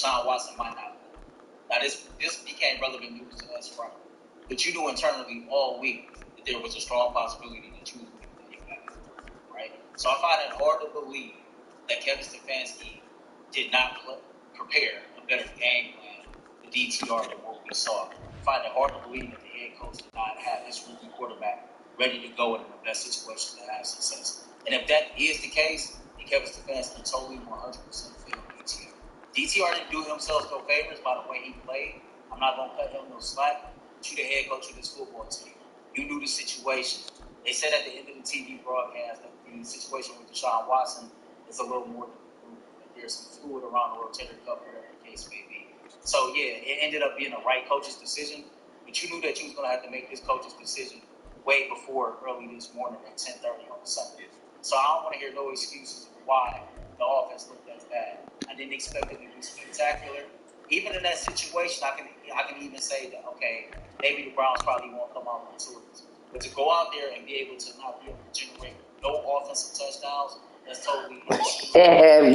Deshaun Watson might not play. Now, this became relevant news to us Friday. But you knew internally all week that there was a strong possibility that you was going to play back. Right? So I find it hard to believe that Kevin Stefanski did not prepare a better game plan for DTR than what we saw. I find it hard to believe that the head coach did not have his rookie quarterback ready to go in the best situation to have success. And if that is the case, then Kevin Stefanski totally 100% failed DTR. DTR didn't do himself no favors by the way he played. I'm not going to cut him no slack. But you the head coach of this football team. You knew the situation. They said at the end of the TV broadcast that the situation with Deshaun Watson is a little more that there's some fluid around the rotator cuff, whatever the case may be. So, yeah, it ended up being the right coach's decision. But you knew that you was going to have to make this coach's decision way before early this morning at 10:30 on Sunday. So I don't want to hear no excuses of why the offense looked that bad. I didn't expect it to be spectacular. Even in that situation, I can even say that, okay, maybe the Browns probably won't come out with two. But to go out there and be able to not be able to generate no offensive touchdowns, that's totally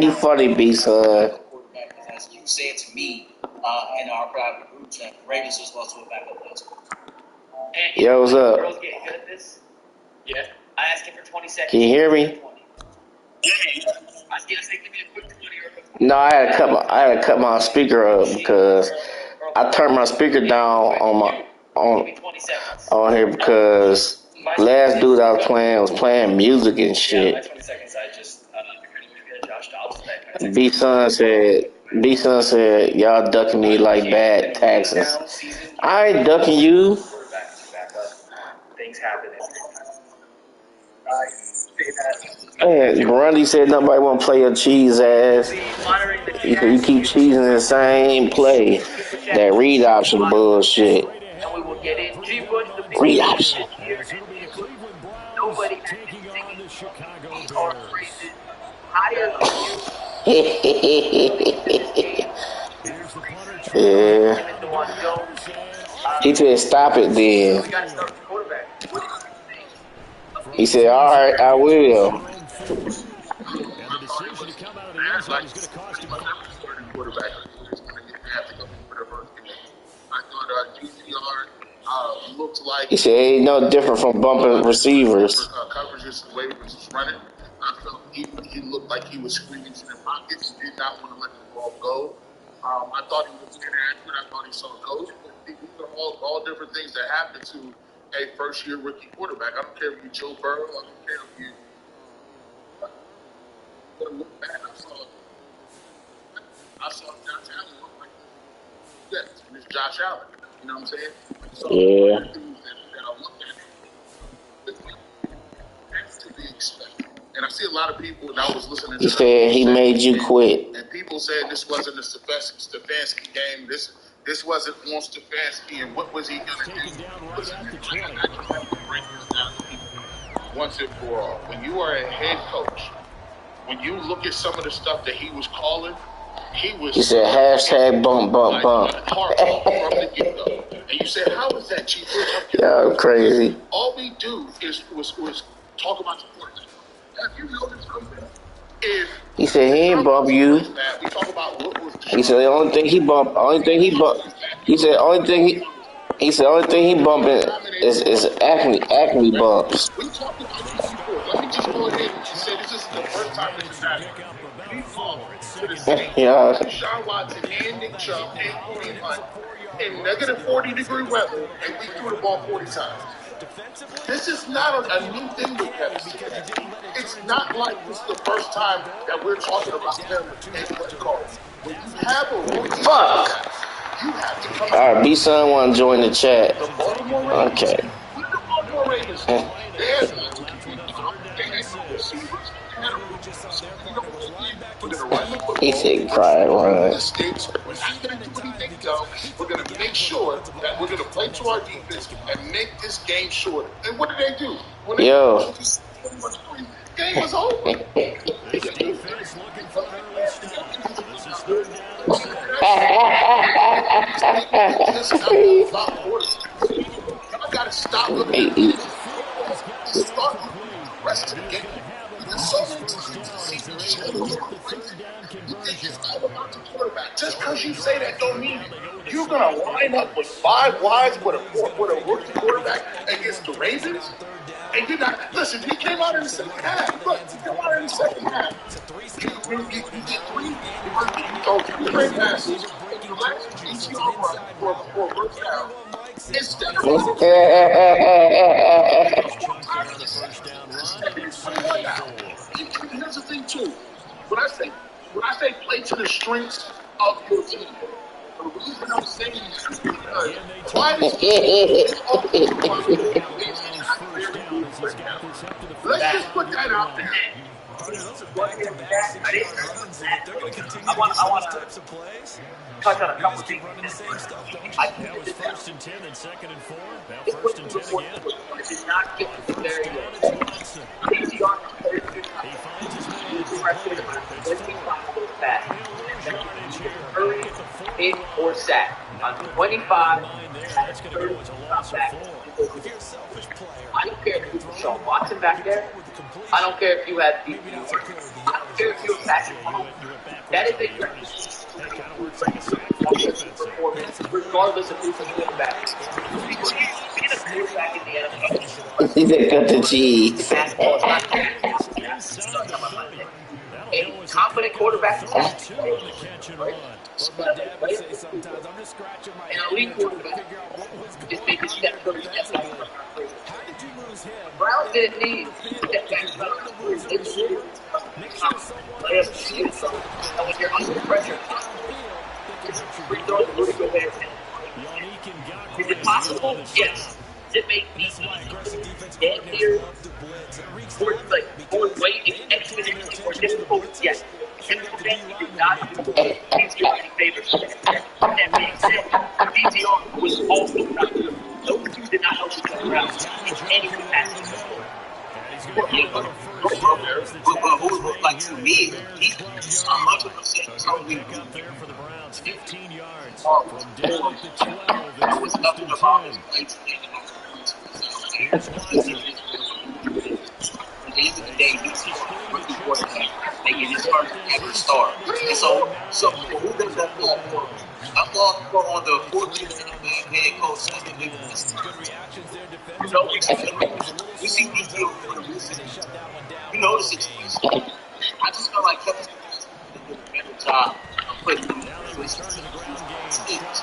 you funny, B-son. As you said to me in our private group chat, the Ravens just lost to a backup coach. Yo, what's up? Girls getting good at this? Yeah. I asked him for 20 seconds. Can you hear me? I said, give me a quick 20 or a quick 20. No, I had to cut my speaker up because I turned my speaker down on here because last dude I was playing music and shit. Yeah, 20 seconds. I just Josh Dobbs. B-son said, y'all ducking me like bad taxes. I ain't ducking you. Things happen. Hey, Grundy said nobody want to play your cheese ass. You keep cheesing the same play. That read option bullshit. Read option. Nobody or higher yeah. He said, stop it then. He said, all right, I will. And the decision to come out of the end zone is going to cost him. Quarterback is going to have to go for the first game. I thought DTR looked like... He said, ain't no different from bumping receivers. Coverages, the way he was running, I felt he looked like he was squeezing in pockets. He did not want to let the ball go. I thought he was inaccurate. I thought he saw ghosts. These are all different things that happen to a first-year rookie quarterback. I don't care if you're Joe Burrow. I don't care if you look bad. I saw Josh Allen look like this. It's Josh Allen. You know what I'm saying? So yeah. Things that I looked at, that's to be expected. And I see a lot of people, and I was listening to... He said he made you quit. And people said this wasn't a Stefanski game. This wasn't on Stefanski, and what was he going to do? Listen, I just have to break this down to people once and for all. When you are a head coach, when you look at some of the stuff that he was calling, he said hashtag bump. From the get-go. And you said, how is that, Chief? Y'all crazy. All we do was talk about the quarterback. Have you noticed something? He said he ain't bump you. He said the only thing he bumping is acne bumps. We talked about this before. Let me just go ahead and say this is the first time this is happening. Yeah. Deshaun Watson and Nick Chubb and Kareem Hunt in negative 40-degree weather, and we threw the ball 40 times. This is not a new thing with Kevin Stefanski. It's not like this is the first time that we're talking about him and play calls. When you have a rookie, fuck. You have to come. All right, B-son want to join the chat. The Baltimore Ravens. Okay. What the Baltimore Ravens? They had receivers. He said, "Cry, run." Mistakes. We're not going to do anything dumb. We're going to make sure that we're going to play to our defense and make this game shorter. And what did they do? Yo. The game was over. I got to stop looking at this. Start the rest of the game. There's so many times you see the shadows. You think it's all about the quarterback. just because you say that don't mean you're going to line up with 5 wides with a rookie quarterback against the Ravens. And you're not. Listen, he came out in the second half. Look, he came out in the second half. You get 3. You throw 3 straight passes. And you let DTR run for a first down. Instead of here's the thing too. When I say play to the strengths of your team, the reason I'm saying this is because why does this offensive line is not very good right now? Let's just put that out there. I want to touch on a couple things. I think this first and 10 and second and 4. Now This first and 10 again. did not get to the very end. DTR hurry, hit, or sack. On 25, That's going to go as a loss of 4. I don't care if you put Sean Watson back there. I don't care if you have DTR. I don't care if you're Patrick Mahomes. That is a performance, regardless of who's the quarterback. Being a quarterback in the NFL. He said cut the cheese. A confident quarterback is an elite quarterback is making step Curry step back. Browns didn't need step back. And when you're under pressure, free throws are really good there. Is it possible? Yes. Does it make me damn near more weight exponentially more difficult? Yes. Chemical fantasy did not do any favors. That being said, DTR was also not good. Those two did not help each other out in any capacity. Like to me, he's 100% totally there for the Browns. 15 yards from down to 12. There was nothing about his play today. At the end of the day, he's a rookie quarterback making his first ever start. And so who does that fall for? I thought on the 14th head coach. We see DTR for the reason. You know the situation. I just feel like Kevin Stefanski did a better job of putting them in teams.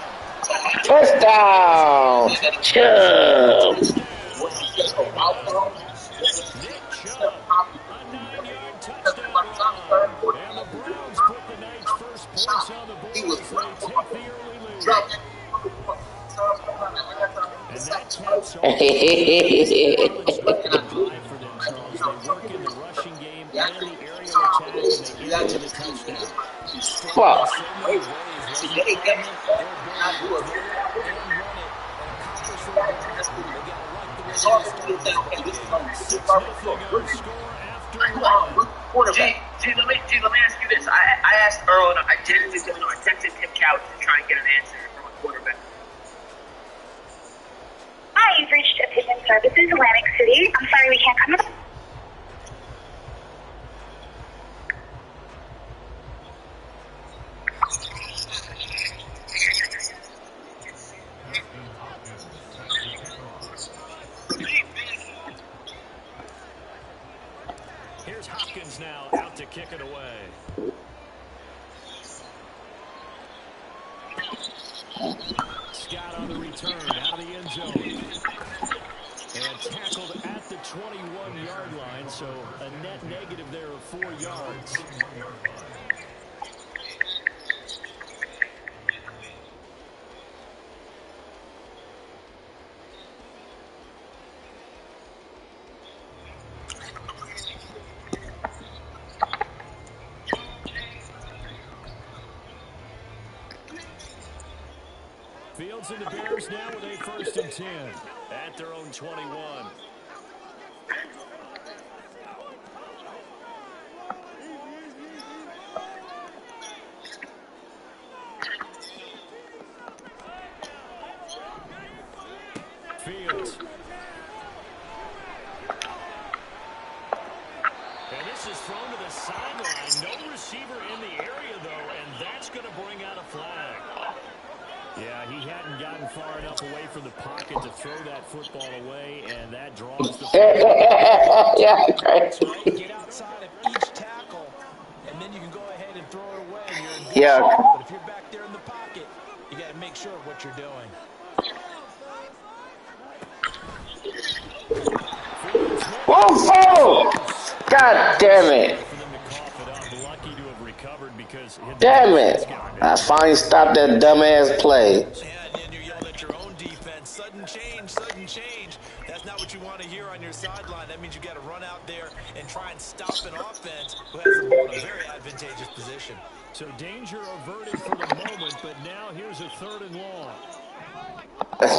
Touchdown! Chubb! He was Fuck. Let me ask you this. I asked Earl, and I texted Tim Couch to try and get an answer from a quarterback. Hi, you've reached Opinion Services, Atlantic City. I'm sorry we can't come to the... Here's Hopkins now out to kick it away. Scott on the return out of the end zone. And tackled at the 21-yard line, so a net negative there of 4 yards. Fields and the Bears now with a first and 10 at their own 21. Fields. And this is thrown to the sideline. No receiver in the area, though, and that's going to bring out a flag. Yeah, he hadn't gotten far enough away from the pocket to throw that football away, and that draws the Yeah, Get outside of each tackle, and then you can go ahead and throw it away. And you're in good yeah. shape. But if you're back there in the pocket, you got to make sure of what you're doing. Whoa! God damn it! Damn it! I finally stopped that dumbass play. Yeah, and you yelled at your own defense. Sudden change, sudden change. That's not what you want to hear on your sideline. That means you got to run out there and try and stop an offense who has the ball in a very advantageous position. So danger averted for the moment, but now here's a 3rd and long.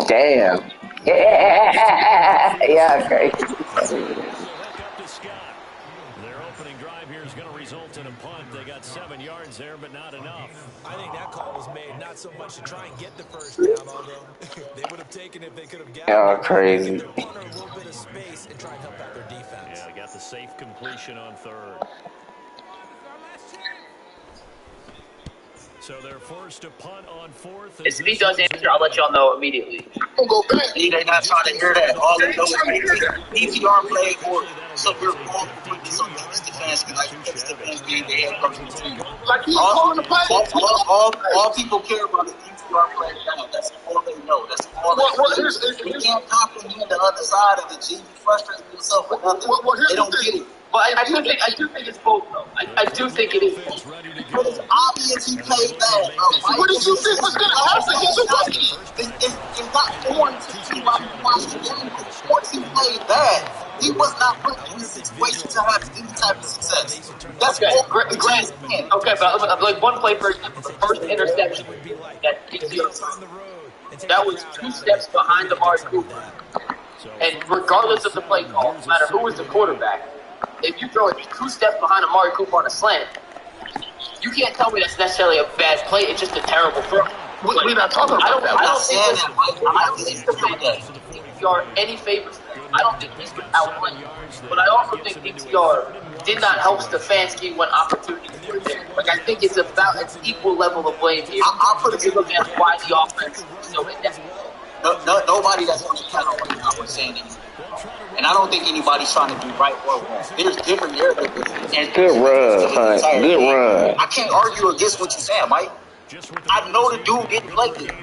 Damn. Yeah, crazy. Their opening drive here is going to result in a punt. They got 7 yards there, but not enough. I think that call was made not so much to try and get the first down, although they would have taken it if they could have gotten Oh, crazy. their punter a little bit of space and try and help out their defense. Yeah, got the safe completion on 3rd. So they're forced to punt on 4th. If he does answer, I'll let y'all know immediately. Don't go back. They're not trying to hear that. All they know is DTR played for some real ball quickness on the defense because like it's the best game they had from the team. Like he's calling the play. All people care about is DTR playing down. That's all they know. That's all they know. You can't comprehend the other side of the G. You frustrate yourself with nothing. They don't get it. But I do think it's both, though. I do think it is both. But it's obvious he played bad, bro. What did you think was going to happen? He's a rookie. It's not foreign to see why we watch the game. Of course he played bad. He was not put in a situation to have any type of success. That's Okay, all Grant. Okay, but like one play for example, the first interception that that was 2 steps behind Amari Cooper. And regardless of the play call, no matter who was the quarterback, if you throw it 2 steps behind Amari Cooper on a slant, you can't tell me that's necessarily a bad play. It's just a terrible throw. We're not talking about that. I don't think DTR any favors. I don't think he's been outplayed. But I also think DTR did not help Stefanski when opportunities were there. Like, I think it's about an equal level of blame here. I'll put it to look at why the offense is so in-depth. Nobody that's on the channel right now was saying anything. And I don't think anybody's trying to do right or wrong. There's different narratives. Good run, Hunt. Good run. I can't argue against what you're saying, Mike. I know the dude didn't play good.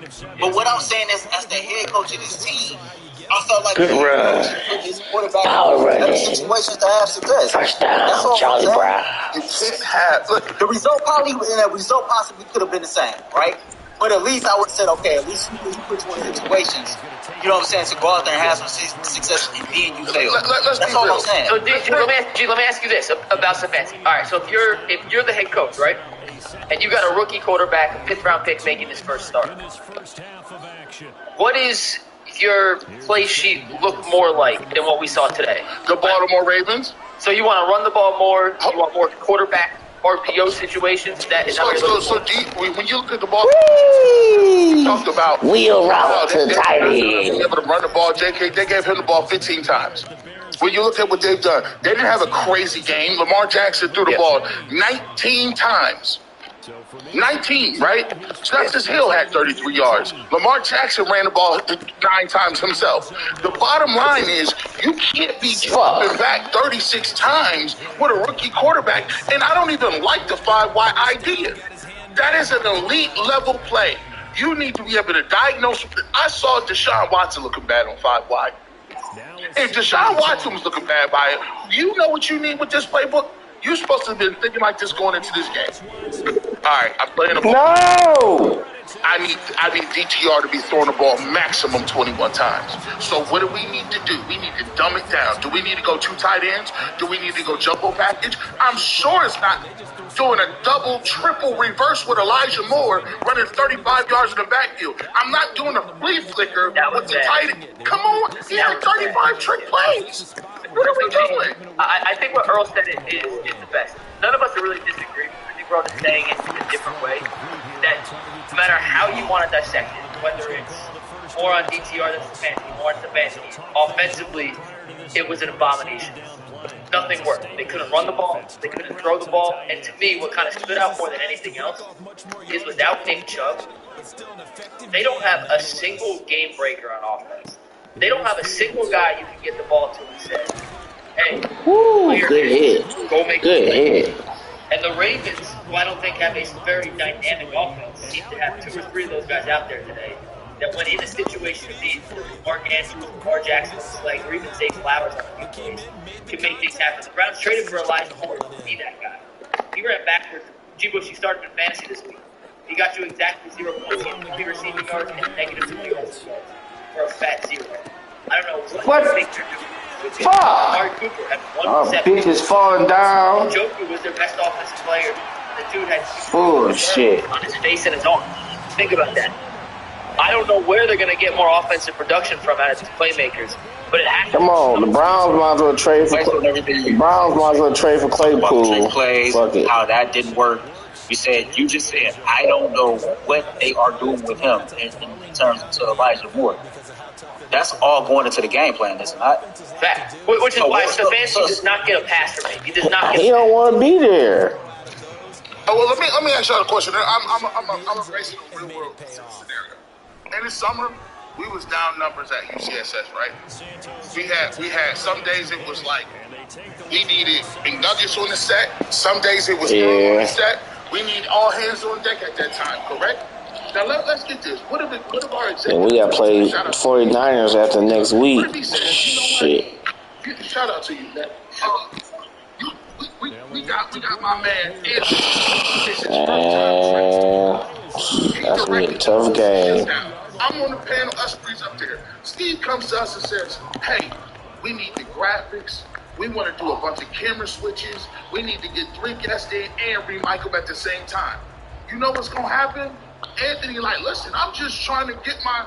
But what I'm saying is, as the head coach of this team, I felt like good run. His quarterback in situations to have success. First down, Charlie Brown. You can't have. Look, the result possibly could have been the same, right? But at least I would have said, okay, at least you put you in situations, you know what I'm saying, to go out there and have some success, and then you fail. That's all I'm saying. So, let me ask you this about Stefanski. All right, so if you're the head coach, right, and you got a rookie quarterback, a 5th-round pick making his first start, what does your play sheet look more like than what we saw today? the Baltimore Ravens. So you want to run the ball more? You want more quarterback RPO situations? When you look at the ball, talked about wheel route to tight end. Being able to run the ball. JK, they gave him the ball 15 times. When you look at what they've done, they didn't have a crazy game. Lamar Jackson threw the ball 19 times. 19, right? Justice Hill had 33 yards. Lamar Jackson ran the ball 9 times himself. The bottom line is you can't be dropping back 36 times with a rookie quarterback. And I don't even like the 5-wide idea. That is an elite level play. You need to be able to diagnose. I saw Deshaun Watson looking bad on 5-wide. If Deshaun Watson was looking bad by it, you know what you need with this playbook? You're supposed to have been thinking like this going into this game. All right, I'm playing the ball. No! I need DTR to be throwing the ball maximum 21 times. So what do we need to do? We need to dumb it down. Do we need to go 2 tight ends? Do we need to go jumbo package? I'm sure it's not doing a double, triple reverse with Elijah Moore running 35 yards in the backfield. I'm not doing a flea flicker with the tight end. Come on, he had 35 trick plays. What are we doing? I think what Earl said is the best. None of us are really disagreeing. I think Earl is saying it in a different way. That no matter how you want to dissect it, whether it's more on DTR than Stefanski, more on Stefanski, offensively, it was an abomination. nothing worked. They couldn't run the ball. They couldn't throw the ball. And to me, what kind of stood out more than anything else is without Nick Chubb, they don't have a single game breaker on offense. They don't have a single guy you can get the ball to and say, hey, good hit. Go make good hit. And the Ravens, who I don't think have a very dynamic offense, seem to have 2 or 3 of those guys out there today that when in a situation of need, Mark Andrews, Lamar Jackson, like, or even Zay Flowers on a few plays, can make things happen. The Browns traded for Elijah Moore to be that guy. He ran backwards. G. Bush, he started in fantasy this week. He got you exactly 0 points. He had 3 receiving yards and negative 2 yards for a fat 0. I don't know what you think they're doing. Fuck! Amari Cooper had 1 bitch is falling down. Njoku was their best offensive player. The dude had shit on his face and his arm. Think about that. I don't know where they're going to get more offensive production from out of these playmakers, but it has to. Come on, the Browns might as well trade for Claypool. Fuck it. How that didn't work. You just said, I don't know what they are doing with him in terms of Elijah Moore. That's all going into the game plan, is it not? Fact. Which is why Stefanski does not get a pass from me. He does not get He don't want to be there. Oh, well, let me ask y'all a question. I'm erasing a real world scenario. In the summer, we was down numbers at UCSS, right? We had some days it was like we needed McNuggets on the set. Some days it was on the set. We need all hands on deck at that time, correct? Now let's get this. What if our executives? And we got to play 49ers after next week. What if he said, shit. Shout out to you, man. We got my man. That's gonna be a tough game. I'm on the panel. Us three's up there. Steve comes to us and says, "Hey, we need the graphics. We want to do a bunch of camera switches. We need to get 3 guests in and remic them at the same time." You know what's gonna happen? Anthony, like, listen, I'm just trying to get my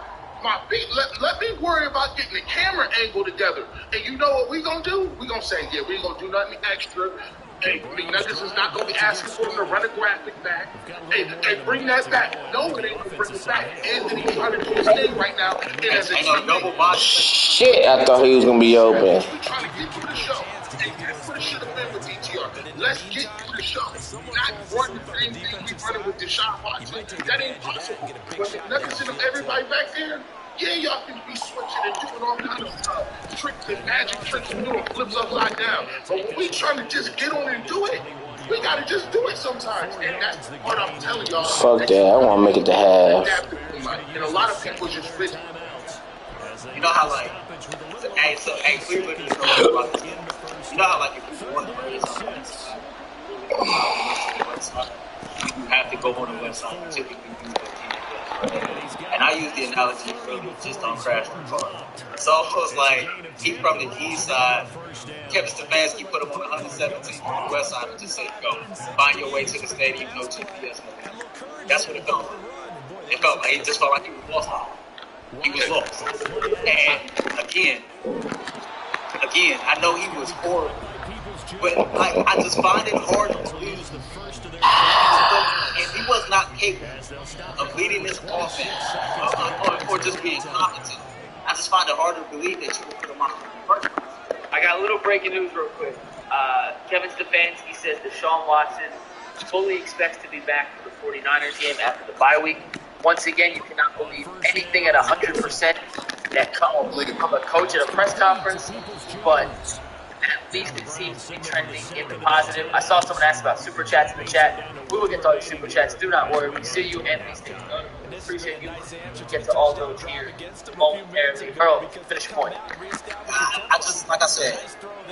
beat. Let me worry about getting the camera angle together. And you know what we gonna do? We gonna say, yeah, we ain't gonna do nothing extra. Hey, McNuggets is not gonna be asking for them to run a graphic back. Hey, bring that back. No, it ain't gonna bring it back. Anthony's trying to do his thing right now. And as a Shit, I thought he was gonna be open. We're trying to get through the show. And that's what it should have been with DTR. Let's get through the show. Not run the same thing we running with Deshaun Watson. That ain't possible. When McNuggets and everybody back there, yeah, y'all can be switching and doing all kind of tricks and magic tricks and doing flips upside down. But when we trying to just get on and do it, we gotta just do it sometimes. And that's what I'm telling y'all. Fuck that. I want to make it to half. And a lot of people just fit. You know how, like, Cleveland, you know how, like, if you want to play something, you have to go on the website and typically do the team. And I use the analogy really just don't crash the car. So it was like, he from the east side, Kevin Stefanski put him on 117 on the west side and just said, go, find your way to the stadium, no GPS. That's what it felt like. It just felt like he was lost. He was lost. And again, I know he was horrible, but like, I just find it hard to believe if he was not capable of leading this offense or just being competent. I just find it hard to believe that you would put him on the first. I got a little breaking news real quick. Kevin Stefanski says Deshaun Watson fully expects to be back for the 49ers game after the bye week. Once again, you cannot believe anything at 100% that comes from a coach at a press conference, but at least it seems to be trending in the positive. I saw someone ask about super chats in the chat. We will get to all your super chats. Do not worry. We see you and these things. Appreciate you. We get to all those here momentarily. Earl, finish your point. I just, like I said,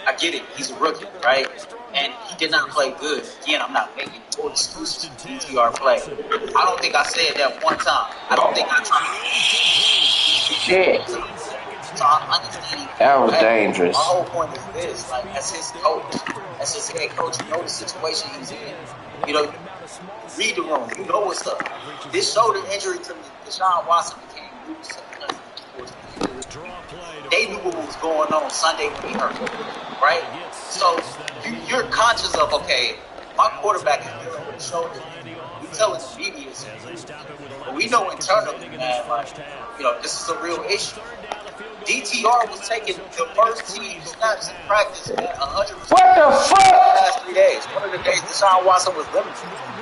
I get it. He's a rookie, right? And he did not play good. Again, I'm not making full excuses to DTR play. I don't think I said that one time. I don't think I tried. Shit. So I'm understanding. That was dangerous. My whole point is this, like, as his coach, as his head coach, you know the situation he's in. You know, read the room. You know what's up. This shoulder injury to Deshaun Watson became loose. They knew what was going on Sunday when he hurt, right? So you're conscious of, okay, my quarterback is dealing with a shoulder. We telling the media, but we know internally, man, like, you know, this is a real issue. DTR was taking the first team snaps in practice at 100%. What the fuck? The last 3 days. One of the days Deshaun Watson was limited.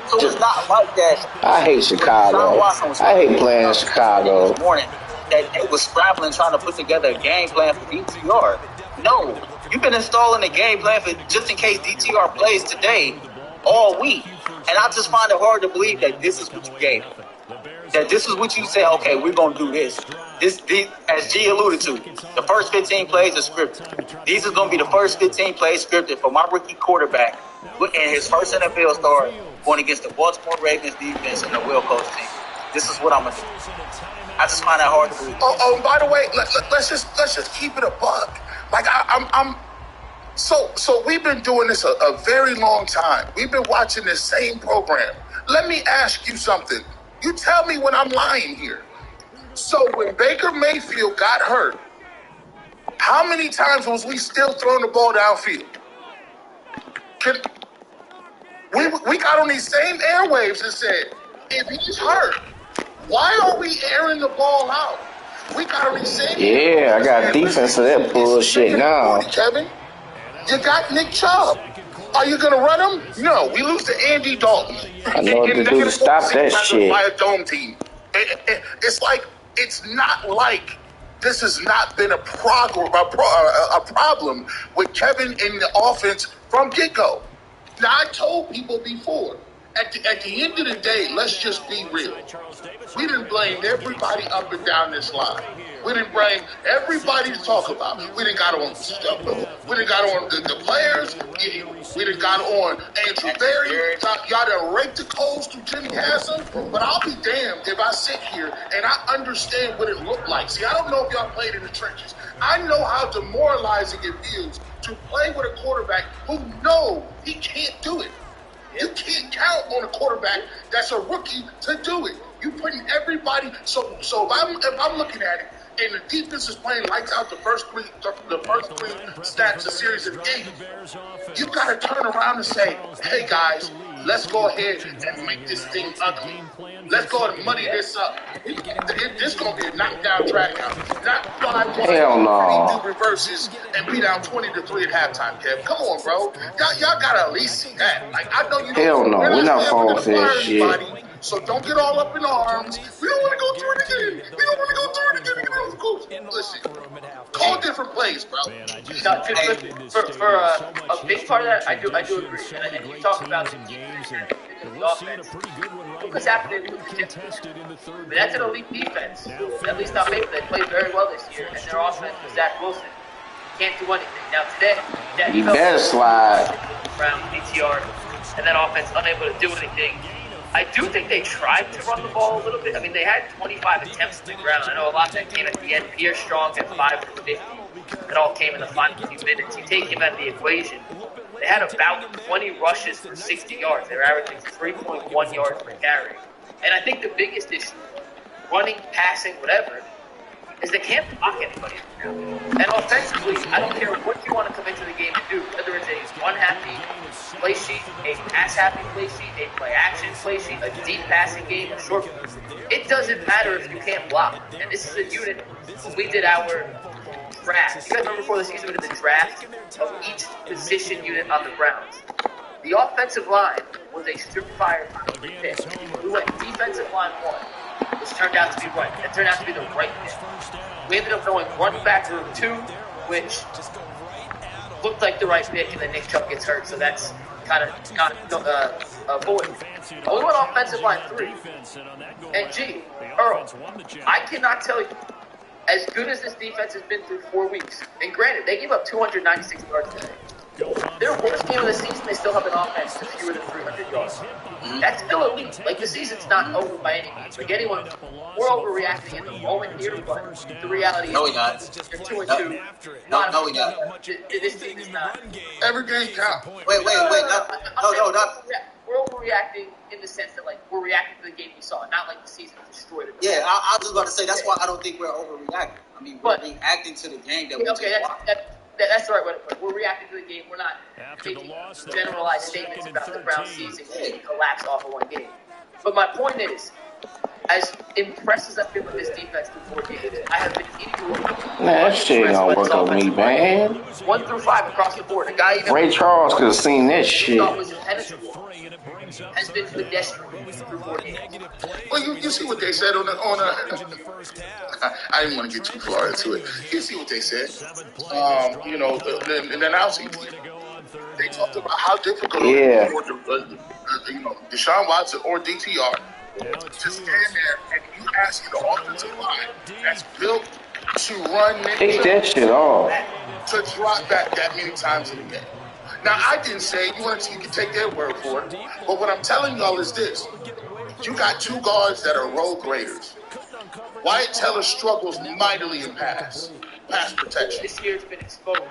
So it's not like that. I hate Chicago. I hate playing in Chicago. This morning that they was scrambling trying to put together a game plan for DTR. No, you've been installing a game plan for just in case DTR plays today all week. And I just find it hard to believe that this is what you gave him. That this is what you say, okay, we're going to do this. This, as G alluded to, the first 15 plays are scripted. These are going to be the first 15 plays scripted for my rookie quarterback and his first NFL start going against the Baltimore Ravens defense and the Will Coach team. This is what I'm going to do. I just find that hard to believe. Oh, by the way, let's just keep it a buck. Like So we've been doing this a very long time. We've been watching this same program. Let me ask you something. You tell me when I'm lying here. So when Baker Mayfield got hurt, how many times was we still throwing the ball downfield? We got on these same airwaves and said, if he's hurt, why are we airing the ball out? We got on these same I got defense for that bullshit now. Kevin, you got Nick Chubb. Are you going to run him? No, we lose to Andy Dalton. I know what to do to stop that shit. By a dome team. It's like, it's not like this has not been a problem with Kevin in the offense from get-go. Now, I told people before, at the end of the day, let's just be real. We didn't blame everybody up and down this line. We didn't blame everybody to talk about. We didn't got on stuff. We didn't got on the players. We didn't got on Andrew Berry. Y'all done raked the coals through Jimmy Haslam. But I'll be damned if I sit here and I understand what it looked like. See, I don't know if y'all played in the trenches. I know how demoralizing it feels to play with a quarterback who knows he can't do it. You can't count on a quarterback that's a rookie to do it. You putting everybody. So if I'm looking at it, and the defense is playing lights out the first three snaps of series of 8, you got to turn around and say, hey guys, let's go ahead and make this thing ugly. Let's go ahead and muddy this up. This is going to be a knockdown track out. Not 5 do reverses and be down 20-3 at halftime, Kev. Come on, bro. Y'all got to at least see that. Like, I know you Hell no, we're not falling for that shit. So don't get all up in arms. We don't want to go through it again. We don't want to go through it again. Listen, call different plays, bro. No, for a big part of that, I do agree. And you talk about the offense. Lucas after but that's an elite defense. At least on paper, they played very well this year. And their offense with Zach Wilson can't do anything. Now today, he better slide. Brown, DTR, and that offense unable to do anything. I do think they tried to run the ball a little bit. I mean, they had 25 attempts to the ground. I know a lot of that came at the end. Pierre Strong had 5 for 50. It all came in the final few minutes. You take him out of the equation. They had about 20 rushes for 60 yards. They were averaging 3.1 yards per carry. And I think the biggest issue, running, passing, whatever, is they can't block anybody now. And offensively, I don't care what you want to come into the game and do, whether it's a run-happy play sheet, a pass-happy play sheet, a play-action play sheet, a deep passing game, a short. It doesn't matter if you can't block. And this is a unit when we did our draft. You guys remember before the season we did the draft of each position unit on the Browns? The offensive line was a surefire pick. We went defensive line 1, which turned out to be right. It turned out to be the right pick. We ended up going running back room 2, which looked like the right pick, and then Nick Chubb gets hurt, so that's kind of not avoided. We went offensive line 3. And G, Earl, I cannot tell you, as good as this defense has been through 4 weeks, and granted, they gave up 296 yards today. Their worst game of the season, they still have an offense to fewer than 300 yards. That's still elite. Like, the season's not over by any means. Like, we're overreacting in the moment here, but the reality is, they're 2-2. No, we not. This team is not. Every game counts. Wait. No. We're overreacting in the sense that, like, we're reacting to the game we saw, not like the season destroyed it. Yeah, I was just about to say, that's why I don't think we're overreacting. I mean, we're reacting to the game that we just watched. That's the right way to put it. We're reacting to the game. We're not making generalized statements about the Browns season and collapse off of one game. But my point is, as impressed as I feel with this defense through 4 games, I have been equally that shit ain't gonna work on me, man. 1 through 5 across the board. A guy even Ray Charles could have seen this shit. thought was impenetrable has been pedestrian through 4 games. Well, you see what they said on I didn't want to get too far into it. You see what they said. The announcing team. They talked about how difficult it was for Deshaun Watson or DTR to stand there and you ask the offensive line that's built to run take that shit off to drop back that many times in a game. Now, I didn't say you can take their word for it, but what I'm telling y'all is this. You got 2 guards that are role graders. Wyatt Teller struggles mightily in pass protection. This year it's been exposed.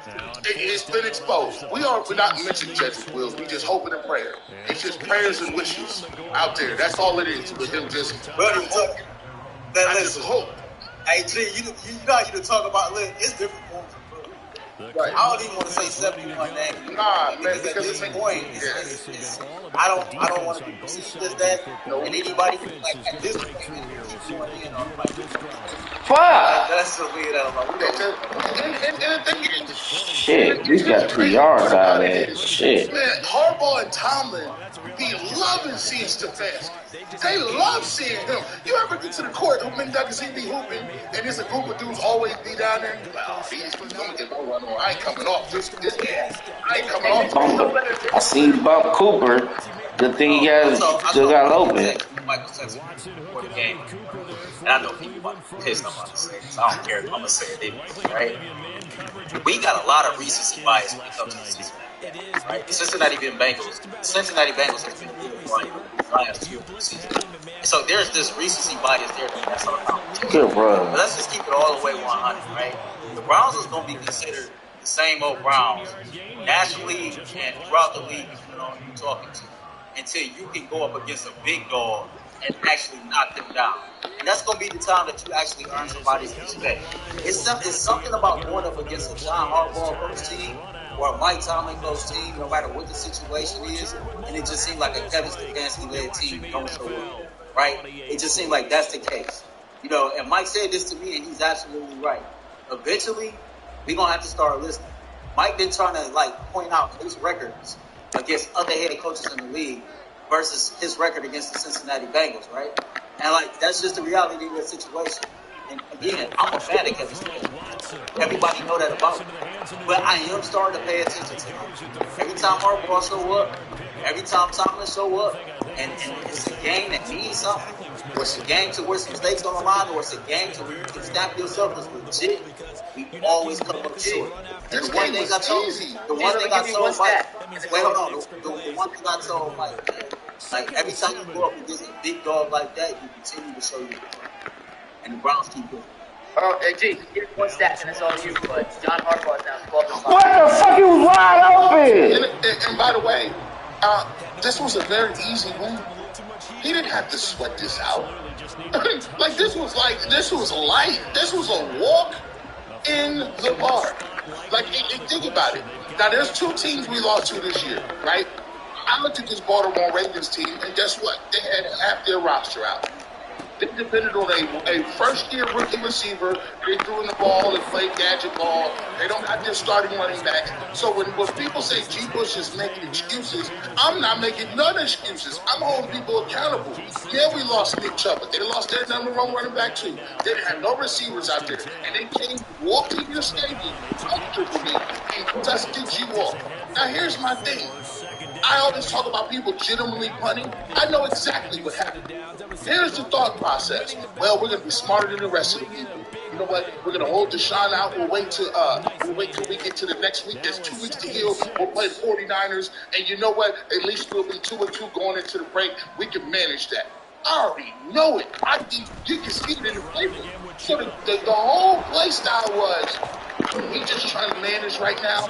It's been exposed. We're not mentioning Jedrick Wills. We just hoping and praying. It's just prayers and wishes out there. That's all it is with him. Just hope. I just hope. Hey, G, you know how you talk about it's different forms of football. Right. I don't even want to say 71 names. Nah, man, because at this point, I don't want to be perceived as that. And anybody at this point, keep going in on fuck. That's the weird element. Shit, we got 2 yards out of that. Shit. Man, Harbaugh and Tomlin be loving seeing Stefanski. They love seeing him. You ever get to the court, he be hooping, and there's a group of dudes always be down there, and he's going to get no run on. I ain't coming off this game. I ain't coming off. I seen Bump Cooper. Good thing he still got open. Michael Jackson before the game. And I know people want to piss. I'm about to say this. I don't care if I'm going to say it anyway, right? We got a lot of recency bias when it comes to the season. Right? The Cincinnati Bengals has been good the last 2 seasons. So there's this recency bias there that's all about. Good run. But let's just keep it all the way 100, right? The Browns is going to be considered the same old Browns nationally and throughout the league, depending on who you're talking to, until you can go up against a big dog and actually knock them down. And that's going to be the time that you actually earn somebody's respect. It's something about going up against a John Harbaugh coach team or a Mike Tomlin coach team, no matter what the situation is, and it just seemed like a Kevin Stefanski-led team don't show up, right? It just seemed like that's the case. And Mike said this to me, and he's absolutely right. Eventually, we're going to have to start listening. Mike been trying to, point out his records against other head coaches in the league versus his record against the Cincinnati Bengals, right? And, that's just the reality of the situation. And, again, I'm a fan of Kevin Stefanski. Everybody know that about me. But I am starting to pay attention to him. Every time Harbaugh show up, every time Tomlin show up, and it's a game that means something, or it's a game to where some stakes on the line, or it's a game to where you can snap yourself as legit, we always come up short. And the one thing I told Mike, every time you go up against a big dog like that, you continue to show you. And the Browns keep going. Hey, G, give one stat and it's all you, but John Harbaugh is now 12-5. What the fuck? He was wide open. And by the way, this was a very easy win. He didn't have to sweat this out. This was light. This was a walk in the park. Think about it. Now, there's 2 teams we lost to this year, right? I looked at this Baltimore Ravens team, and guess what? They had half their roster out. They depended on a first-year rookie receiver. They threw in the ball and played gadget ball. They don't have their starting running backs. So when people say G. Bush is making excuses, I'm not making none excuses. I'm holding people accountable. Yeah, we lost Nick Chubb, but they lost their number 1 running back too. They didn't have no receivers out there. And they came walking your stadium comfortably and dusted you off. Now here's my thing. I always talk about people legitimately punting. I know exactly what happened. Here's the thought process. Well, we're going to be smarter than the rest of the people. You know what? We're going to hold Deshaun out. We'll wait till we get to the next week. There's 2 weeks to heal. We'll play the 49ers. And you know what? At least we'll be 2-2 going into the break. We can manage that. I already know it. You can see it in the playbook. So the whole play style was, we just trying to manage right now.